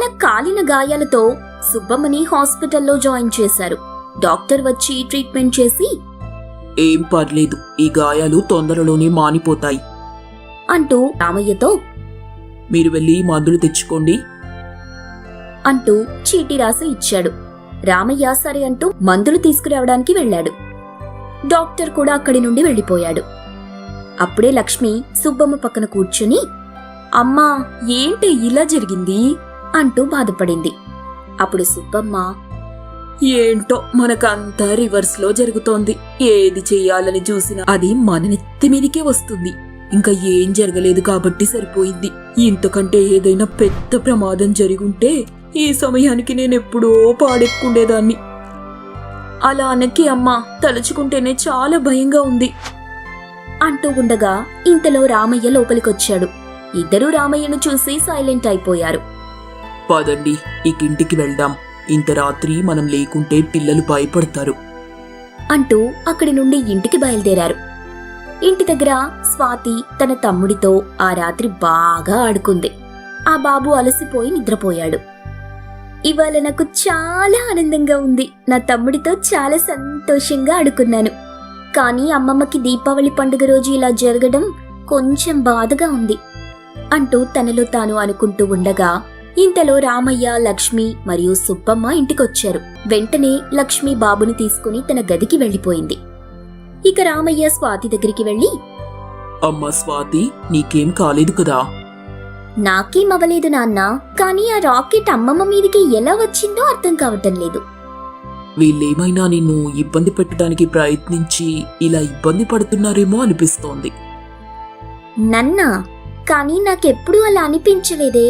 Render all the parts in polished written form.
అలా కాలిన గాయాలతో సుబ్బమ్మని హాస్పిటల్లో జాయిన్ చేశారు. డాక్టర్ వచ్చి ట్రీట్మెంట్ చేసి, ఏం పర్లేదు, ఈ గాయాలు తొందరలోనే మానిపోతాయి అంటూ రామయ్యతో, మీరు వెళ్ళి మందులు తెచ్చుకోండి అంటూ చీటీ రాసి ఇచ్చాడు. రామయ్య సరే అంటూ మందులు తీసుకురావడానికి వెళ్ళాడు. డాక్టర్ కూడా అక్కడి నుండి వెళ్ళిపోయాడు. అప్పుడే లక్ష్మి సుబ్బమ్మ పక్కన కూర్చుని, అమ్మా, ఏంటి ఇలా జరిగింది అంటూ బాధపడింది. అప్పుడు సుబ్బమ్మ, ఏంటో మనకంతా రివర్స్ లో జరుగుతోంది. ఏది చెయ్యాలని చూసినా అది మన నెత్తి మీదికే వస్తుంది. ఇంకా ఏం జరగలేదు కాబట్టి సరిపోయింది. ఇంతకంటే ఏదైనా పెద్ద ప్రమాదం జరిగుంటే ఈ సమయానికి నేనెప్పుడో పాడెక్కుండేదాన్ని. అలా అనకి అమ్మా, తలుచుకుంటేనే చాలా భయంగా ఉంది అంటూ ఉండగా ఇంతలో రామయ్య లోపలికొచ్చాడు. ఇద్దరూ రామయ్యను చూసి సైలెంట్ అయిపోయారు. పదండి, ఇంటికి వెళ్దాం. ఇంత రాత్రి మనం లేకుంటే పిల్లలు భయపడతారు అంటూ అక్కడి నుండి ఇంటికి బయలుదేరారు. ఇంటి దగ్గర స్వాతి తన తమ్ముడితో ఆ రాత్రి బాగా ఆడుకుంది. ఆ బాబు అలసిపోయి నిద్రపోయాడు. ఇవాళ నాకు చాలా ఆనందంగా ఉంది. నా తమ్ముడితో చాలా సంతోషంగా ఆడుకున్నాను. కానీ అమ్మమ్మకి దీపావళి పండుగ రోజు ఇలా జరగడం కొంచెం బాధగా ఉంది అంటూ తనలో తాను అనుకుంటూ ఉండగా ఇంతలో రామయ్య, లక్ష్మి మరియు సుబ్బమ్మ ఇంటికొచ్చారు. వెంటనే లక్ష్మి బాబుని తీసుకుని తన గదికి వెళ్లిపోయింది. ఇక రామయ్య స్వాతి దగ్గరికి వెళ్లి, అమ్మా స్వాతి, నీకేం కాలేదు కదా? నాకేం అవ్వలేదు నాన్నా, కానీ ఆ రాకెట్ అమ్మమ్మ మీదికి ఎలా వచ్చిందో అర్థం కావటం లేదు. వీళ్ళేమైనా నిన్ను ఇబ్బంది పెట్టడానికి ప్రయత్నించి ఇలా ఇబ్బంది పడుతున్నారేమో అనిపిస్తోంది. నన్నా? కానీ నాకెప్పుడూ అలా అనిపించలేదే.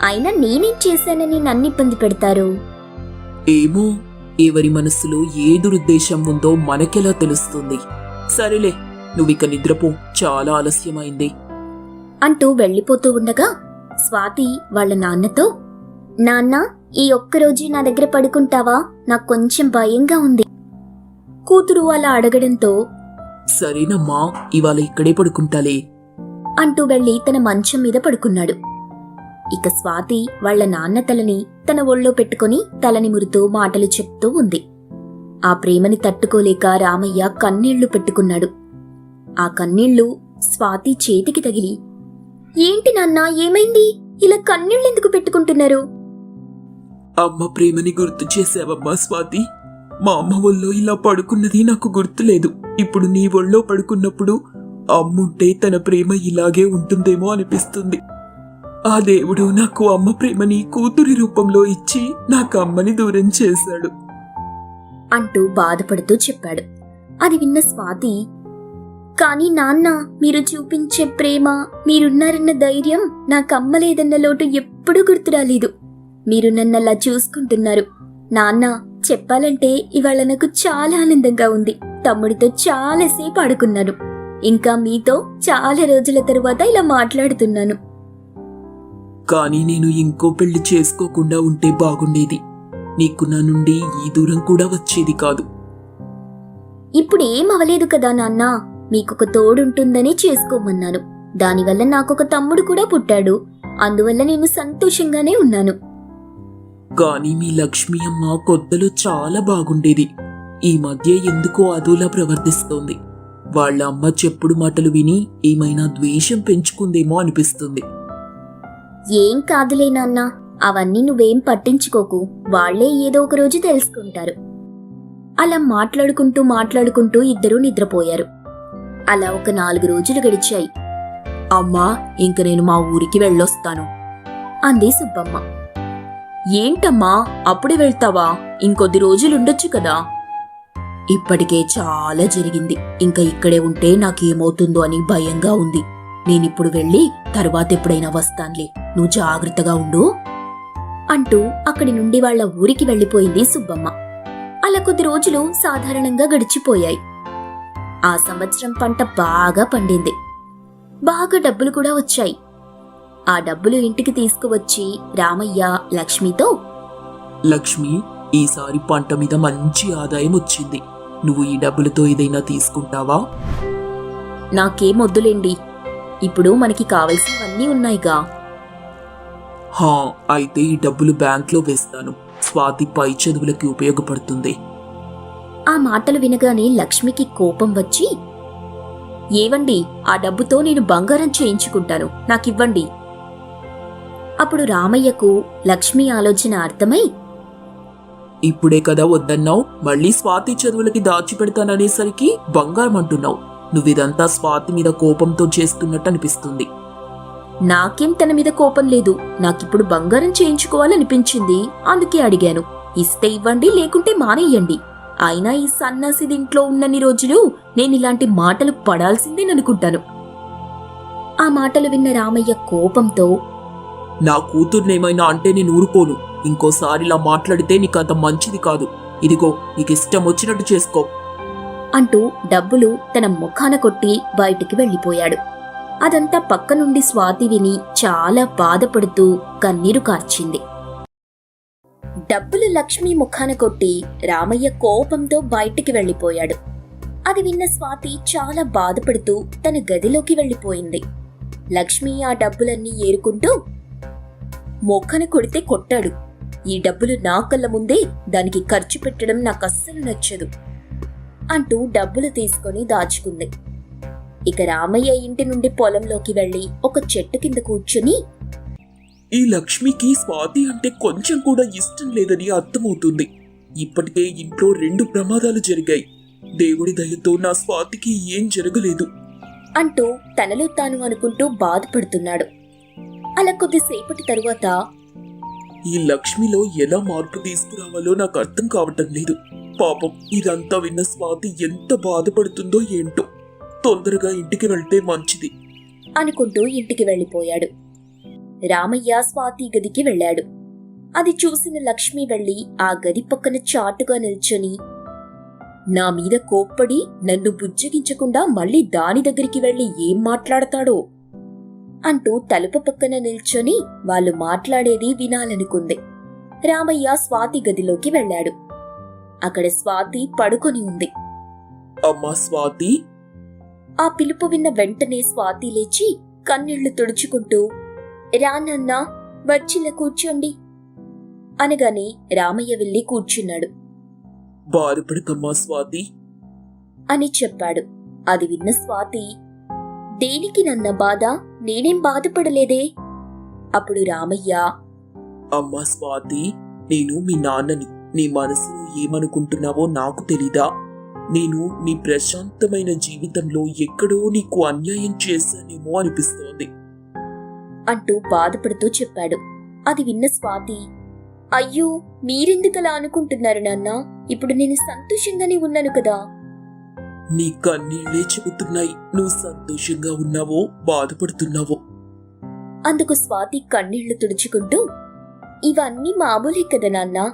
అయినా నేనేం చేశానని నన్ను ఇబ్బంది పెడతారు? ఏమో, ఎవరి మనసులో ఏ దురుద్దేశం ఉందో మనకెలా తెలుస్తుంది? సరేలే, నువ్విక నిద్రపో, చాలా ఆలస్యమైంది అంటూ వెళ్లిపోతూ ఉండగా స్వాతి వాళ్ల నాన్నతో, నాన్న, ఈ ఒక్కరోజు నా దగ్గర పడుకుంటావా? నాకు కొంచెం భయంగా ఉంది. కూతురు అలా అడగడంతో, సరేనమ్మా, ఇవాళ ఇక్కడే పడుకుంటాలే అంటూ వెళ్లి తన మంచం మీద పడుకున్నాడు. ఇక స్వాతి వాళ్ల నాన్న తలని తన ఒళ్ళో పెట్టుకుని తలనిమురుతూ మాటలు చెప్తూ ఉంది. ఆ ప్రేమని తట్టుకోలేక రామయ్య కన్నీళ్లు పెట్టుకున్నాడు. ఆ కన్నీళ్లు స్వాతి చేతికి తగిలి, ఏంటి నాన్నా, ఏమైంది? ఇలా కన్నీళ్ళెందుకు పెట్టుకుంటున్నారు? అమ్మ ప్రేమని గుర్తు చేసావమ్మా స్వాతి. మా అమ్మ ఒళ్ళో ఇలా పడుకున్నది నాకు గుర్తులేదు. ఇప్పుడు నీ ఒళ్ళో పడుకున్నప్పుడు అమ్ముంటే తన ప్రేమ ఇలాగే ఉంటుందేమో అనిపిస్తుంది. ఆ దేవుడు నాకు అమ్మ ప్రేమని కూతురి రూపంలో ఇచ్చి నాకు అమ్మని దూరం చేశాడు అంటూ బాధపడుతూ చెప్పాడు. అది విన్న స్వాతి, కానీ నాన్న, మీరు చూపించే ప్రేమ, మీరున్నారన్న ధైర్యం నాకు అమ్మలేదన్న లోటు ఎప్పుడూ గుర్తురాలేదు. మీరు నన్నలా చూసుకుంటున్నారు. నాన్న, చెప్పాలంటే ఇవాళ నాకు చాలా ఆనందంగా ఉంది. తమ్ముడితో చాలాసేపు ఆడుకున్నాను. ఇంకా మీతో చాలా రోజుల తరువాత ఇలా మాట్లాడుతున్నాను. కానీ నేను ఇంకో పెళ్లి చేసుకోకుండా ఉంటే బాగుండేది. నీకు నా నుండి ఈ దూరం కూడా వచ్చేది కాదు. ఇప్పుడు ఏం అవలేదు కదా నాన్న. మీకొక తోడుంటుందని చేసుకోమన్నాను. దానివల్ల నాకొక తమ్ముడు కూడా పుట్టాడు. అందువల్ల నేను సంతోషంగానే ఉన్నాను. కానీ మీ లక్ష్మి అమ్మ కొత్తలో చాలా బాగుండేది. ఈ మధ్య ఎందుకో అదోలా ప్రవర్తిస్తోంది. వాళ్ళ అమ్మ చెప్పుడు మాటలు విని ఏమైనా ద్వేషం పెంచుకుందేమో అనిపిస్తుంది. ఏం కాదులే నాన్న, అవన్నీ నువ్వేం పట్టించుకోకు. వాళ్లే ఏదో ఒక రోజు తెలుసుకుంటారు. అలా మాట్లాడుకుంటూ ఇద్దరూ నిద్రపోయారు. అలా ఒక 4 రోజులు గడిచాయి. అమ్మా, ఇంక నేను మా ఊరికి వెళ్ళొస్తాను అంది సుబ్బమ్మ. ఏంటమ్మా, అప్పుడే వెళ్తావా? ఇంకొద్ది రోజులుండొచ్చు కదా. ఇప్పటికే చాలా జరిగింది. ఇంకా ఇక్కడే ఉంటే నాకేమవుతుందో అని భయంగా ఉంది. నేనిప్పుడు వెళ్ళి తర్వాత ఎప్పుడైనా వస్తాన్లే. నువ్వు జాగ్రత్తగా ఉండు అంటూ అక్కడి నుండి వాళ్ల ఊరికి వెళ్లిపోయింది సుబ్బమ్మ. అలా కొద్ది రోజులు సాధారణంగా గడిచిపోయాయి. ఆ సంవత్సరం పంట బాగా పండింది. బాగా డబ్బులు కూడా వచ్చాయి. ఆ డబ్బులు ఇంటికి తీసుకువచ్చి రామయ్య లక్ష్మితో, లక్ష్మి, ఈసారి పంట మీద మంచి ఆదాయం వచ్చింది. నువ్వు ఈ డబ్బులతో ఏదైనా తీసుకుంటావా? నాకేమొద్దులేండి, ఇప్పుడు మనకి కావలసినవన్నీ ఉన్నాయిగా హా, అయితే ఈ డబ్బులు బ్యాంక్లో వేస్తాను. స్వాతి పై చదువులకి ఉపయోగపడుతుంది. ఆ మాటలు వినగానే లక్ష్మికి కోపం వచ్చి, ఏవండి, ఆ డబ్బుతో నేను బంగారం చేయించుకుంటాను, నాకివ్వండి. అప్పుడు రామయ్యకు లక్ష్మి ఆలోచన అర్థమై, ఇప్పుడే కదా వద్దన్నావు, మళ్ళీ స్వాతి చదువులకి దాచిపెడతాననేసరికి బంగారం అంటున్నావు. నువ్విదంతా స్వాతి మీద కోపంతో చేస్తున్నట్టు అనిపిస్తుంది. నాకేం తన మీద కోపం లేదు, నాకిప్పుడు బంగారం చేయించుకోవాలనిపించింది, అందుకే అడిగాను. ఇస్తే ఇవ్వండి, లేకుంటే మానేయండి. అయినా ఈ సన్నాసి ఇంట్లో ఉన్నన్ని రోజులు నేనిలాంటి మాటలు పడాల్సిందేననుకుంటాను. ఆ మాటలు విన్న రామయ్య కోపంతో, నా కూతుర్నేమైనా అంటే నేను ఊరుకోను. ఇంకోసారి ఇలా మాట్లాడితే నీకంత మంచిది కాదు. ఇదిగో, నీకిష్టం వచ్చినట్టు చేసుకో అంటూ డబ్బులు తన ముఖాన కొట్టి బయటికి వెళ్ళిపోయాడు. అదంతా పక్క నుండి స్వాతి విని చాలా బాధపడుతూ కన్నీరు కార్చింది. డబ్బులు లక్ష్మి ముఖాన కొట్టి రామయ్య కోపంతో బయటికి వెళ్ళిపోయాడు. అది విన్న స్వాతి చాలా బాధపడుతూ తన గదిలోకి వెళ్ళిపోయింది. లక్ష్మి ఆ డబ్బులన్నీ ఏరుకుంటూ, మొఖన కొడితే కొట్టాడు, ఈ డబ్బులు నా కళ్ళ ముందే దానికి ఖర్చు పెట్టడం నాకస్సలు నచ్చదు అంటూ డబ్బులు తీసుకొని దాచుకుంది. ఇక రామయ్య ఇంటి నుండి పొలంలోకి వెళ్లి ఒక చెట్టు కింద కూర్చుని, ఈ లక్ష్మికి స్వాతి అంటే కొంచెం కూడా ఇష్టం లేదని అర్థమవుతుంది. ఇప్పటికే ఇంట్లో 2 ప్రమాదాలు జరిగాయి. దేవుడి దయతో నా స్వాతికి ఏం జరగలేదు అంటూ తనలో తాను అనుకుంటూ బాధపడుతున్నాడు. అలా కొద్దిసేపటి తరువాత, ఈ లక్ష్మిలో ఎలా మార్పు తీసుకురావాలో నాకు అర్థం కావటం లేదు. పాపం, ఇదంతా విన్న స్వాతి ఎంత బాధపడుతుందో ఏంటో. తొందరగా ఇంటికి వెళ్తే మంచిది అనుకుంటూ ఇంటికి వెళ్ళిపోయాడు. రామయ్య స్వాతి గదికి వెళ్ళాడు. అది చూసిన లక్ష్మి వెళ్లి ఆ గది పక్కన చాటుగా నిల్చొని, నా మీద కోప్పడి నన్ను బుజ్జగించకుండా మళ్ళీ దాని దగ్గరికి వెళ్లి ఏం మాట్లాడతాడో అంటూ తలుపు పక్కన నిల్చొని వాళ్ళు మాట్లాడేది వినాలనుకుంది. రామయ్య స్వాతి గదిలోకి వెళ్ళాడు. అక్కడ స్వాతి పడుకొని ఉంది. అమ్మా స్వాతి! ఆ పిలుపు విన్న వెంటనే స్వాతి లేచి కన్నీళ్లు తుడుచుకుంటూ, రానన్నా, వచ్చిలా కూర్చోండి అనగానే రామయ్య వెళ్లి కూర్చున్నాడు. బాధపడకమ్మా స్వాతి అని చెప్పాడు. అది విన్న స్వాతి, దేనికి నన్న బాధ, నేనేం బాధపడలేదే. అప్పుడు రామయ్య, అమ్మా స్వాతి, నేను మీ నాన్నని. నీ మనసులో ఏమనుకుంటున్నావో నాకు తెలీదా? నేను నీ ప్రశాంతమైన జీవితంలో ఎక్కడో నీకు అన్యాయం చేశానేమో అనిపిస్తోంది అంటూ బాధపడుతూ చెప్పాడు. అది విన్న స్వాతి, అయ్యో, మీరెందుకలా అనుకుంటున్నారు నాన్నా? ఇప్పుడు నేను సంతోషంగానే ఉన్నాను కదా. నీ కన్నీళ్లే చెబుతున్నాయి నువ్వు సంతోషంగా ఉన్నావో బాధపడుతున్నావో. అందుకు స్వాతి కన్నీళ్లు తుడుచుకుంటూ, ఇవన్నీ మామూలే కదా నాన్నా,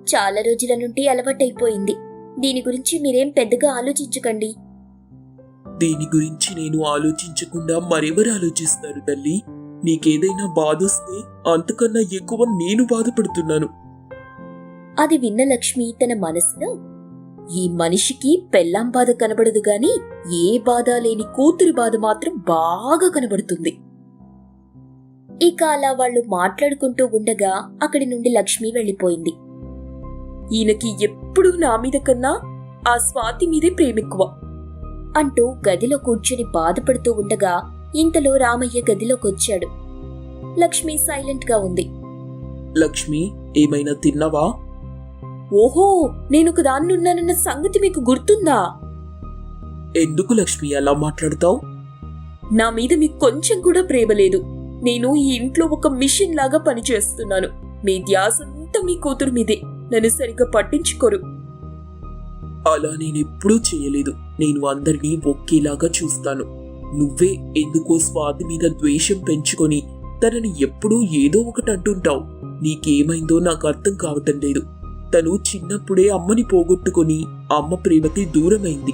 చాలా రోజుల నుండి అలవాటైపోయింది. దీని గురించి మీరేం పెద్దగా ఆలోచించకండి. దీని గురించి నేను ఆలోచించకుండా మరెవరు ఆలోచిస్తారు తల్లి? నీకేదైనా బాధొస్తే అంతకన్నా ఎక్కువ నేను బాధపడుతున్నాను. అది విన్న లక్ష్మి తన మనసులో, ఈ మనిషికి పెళ్ళాం బాధ కనబడదు గాని ఏ బాధ లేని కూతురి బాధ మాత్రం బాగా కనబడుతుంది. ఇక అలా వాళ్ళు మాట్లాడుకుంటూ ఉండగా అక్కడి నుండి లక్ష్మి వెళ్ళిపోయింది. ఈయనకి ఎప్పుడూ నా మీద కన్నా ఆ స్వాతి మీదే ప్రేమెక్కువ అంటూ గదిలో కూర్చుని బాధపడుతూ ఉండగా ఇంతలో రామయ్య గదిలోకొచ్చాడు. లక్ష్మి సైలెంట్ గా ఉంది. లక్ష్మి, ఏమైనా తిన్నావా? ఓహో, నేనొక దాన్నున్నానన్న సంగతి మీకు గుర్తుందా? ఎందుకు లక్ష్మి అలా మాట్లాడతావు? నా మీద మీకు కొంచెం కూడా ప్రేమ లేదు. నేను ఈ ఇంట్లో ఒక మిషన్ లాగా పనిచేస్తున్నాను. మీ ధ్యాసంతా మీ కూతురు మీదే. నన్ను సరిగ్గా పట్టించుకోరు. అలా నేనెప్పుడూ చేయలేదు. నేను అందరినీ ఒకేలాగా చూస్తాను. నువ్వే ఎందుకో స్వాతి మీద ద్వేషం పెంచుకొని తనని ఎప్పుడూ ఏదో ఒకటి అంటుంటావు. నీకేమైందో నాకు అర్థం కావటం లేదు. తను చిన్నప్పుడే అమ్మని పోగొట్టుకొని అమ్మ ప్రేమకి దూరమైంది.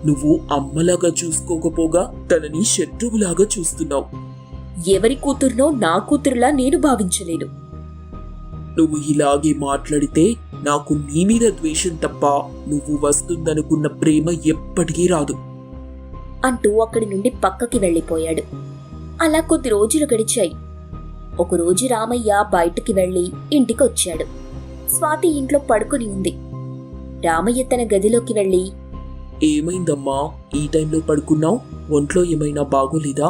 నువ్వు అమ్మలాగా చూసుకోకపోగా తనని శత్రువులాగా చూస్తున్నావు. ఎవరి కూతురునో నా కూతురులా నేను భావించలేను. నువ్వు ఇలాగే మాట్లాడితే నాకు నీ మీద ద్వేషం తప్ప నువ్వు వస్తుందనుకున్న ప్రేమ ఎప్పటికీ రాదు అంటూ అక్కడి నుండి పక్కకి వెళ్ళిపోయాడు. అలా కొద్ది రోజులు గడిచాయి. ఒకరోజు రామయ్య బయటికి వెళ్లి ఇంటికొచ్చాడు. స్వాతి ఇంట్లో పడుకుని ఉంది. రామయ్య తన గదిలోకి వెళ్లి, ఏమైందమ్మా ఈ టైంలో పడుకున్నావు? ఒంట్లో ఏమైనా బాగోలేదా?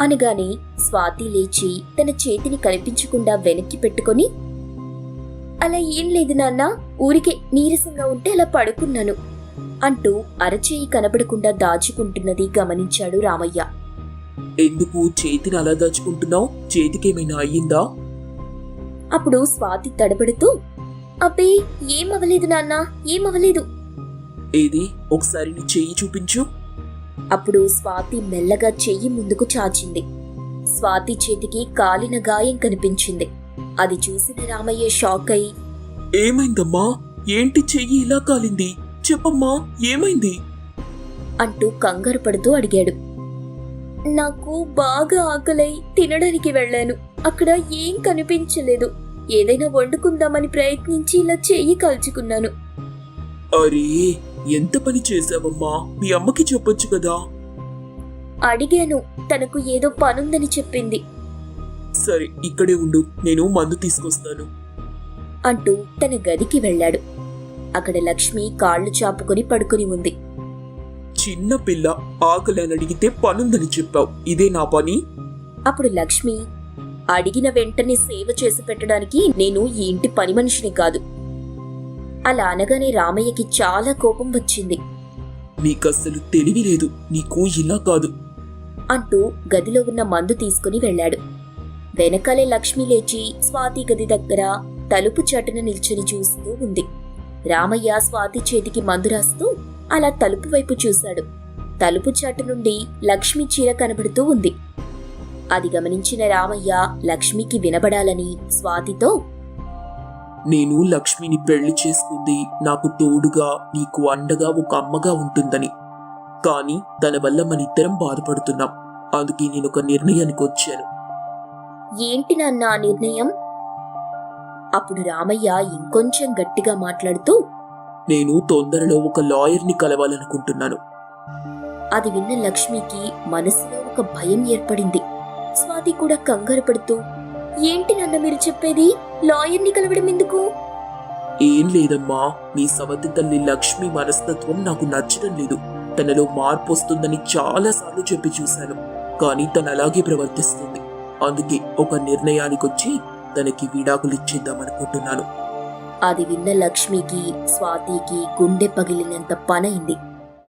అనగానే స్వాతి లేచి తన చేతిని కనిపించకుండా వెనక్కి పెట్టుకొని, అలా ఏం లేదు నాన్న, ఊరికే నీరసంగా ఉంటే అలా పడుకున్నాను అంటూ అరచేయి కనబడకుండా దాచుకుంటున్నది గమనించాడు రామయ్య. ఎందుకు చేతిని అలా దాచుకుంటున్నావు? చేతికేమైనా అయ్యిందా? అప్పుడు స్వాతి తడబడుతూ, అబ్బే ఏమవలేదు నాన్న, ఏమవలేదు. ఏది ఒకసారి నీ చెయ్యి చూపించు. అప్పుడు స్వాతి మెల్లగా చెయ్యి ముందుకు చాచింది. స్వాతి చేతికి కాలిన గాయం కనిపించింది. అది చూసిన రామయ్య షాక్ అయి, ఏమైందమ్మా? ఏంటి చెయ్యి ఇలా కాలింది? చెప్పమ్మా ఏమైంది? అంటూ కంగారు పడుతూ అడిగాడు. నాకు బాగా ఆకలై తినడానికి వెళ్ళాను. అక్కడ ఏం కనిపించలేదు. ఏదైనా వండుకుందామని ప్రయత్నించి ఇలా చెయ్యి కాల్చుకున్నాను. అరే ఎంత పని చేశావమ్మా? మీ అమ్మకి చెప్పొచ్చు కదా. అడిగాను, తనకు ఏదో పనుందని చెప్పింది సరే ఇక్కడే ఉండు, నేను మందు తీసుకొస్తాను అంటూ తన గదికి వెళ్ళాడు. అక్కడ లక్ష్మి కాళ్లు చాపుకొని పడుకుని ఉంది. చిన్న పిల్ల, ఆకలని అడిగితే పనుందని చెప్పావు, ఇదే నా పని? అప్పుడు లక్ష్మి, అడిగిన వెంటనే సేవ చేసి పెట్టడానికి నేను ఈ ఇంటి పని మనిషిని కాదు. అలా అనగానే రామయ్యకి చాలా కోపం వచ్చింది. నీకస్సలు తెలివి లేదు, నీకు ఇలా కాదు అంటూ గదిలో ఉన్న మందు తీసుకుని వెళ్ళాడు. వెనకాలే లక్ష్మి లేచి స్వాతి గది దగ్గర తలుపు చాటున నిల్చుని చూస్తూ ఉంది. రామయ్య స్వాతి చేతికి మందు రాస్తూ అలా తలుపు వైపు చూశాడు. తలుపు చాటు నుండి లక్ష్మి చీర కనబడుతూ ఉంది. అది గమనించిన రామయ్య లక్ష్మికి వినబడాలని స్వాతితో, నేను లక్ష్మిని పెళ్లి చేసుకుంది నాకు తోడుగా నీకు అండగా ఒక అమ్మగా ఉంటుందని. కానీ తన వల్ల మనిద్దరం బాధపడుతున్నాం. అందుకే నేను ఒక నిర్ణయానికి వచ్చాను. ఏంటి నాన్న ఆ నిర్ణయం? అప్పుడు రామయ్య ఇంకొంచెం గట్టిగా మాట్లాడుతూ, నేను తొందరలో ఒక లాయర్ని కలవాలనుకుంటున్నాను. అది విన్న లక్ష్మికి మనసులో ఒక భయం ఏర్పడింది. స్వాతి కూడా కంగారు పడుతూ, ఏంటి నాన్న మీరు చెప్పేది? లాయర్ని కలవడం ఎందుకు? ఏం లేదమ్మా, మీ సవతి తల్లి లక్ష్మి మనస్తత్వం నాకు నచ్చడం లేదు. తనలో మార్పు వస్తుందని చాలాసార్లు చెప్పి చూశాను, కానీ తను అలాగే ప్రవర్తిస్తుంది. అందుకే ఒక నిర్ణయానికొచ్చి తనకి విడాకులిచ్చేద్దామనుకుంటున్నాను. అది విన్న లక్ష్మికి స్వాతికి గుండె పగిలినంత పనైంది.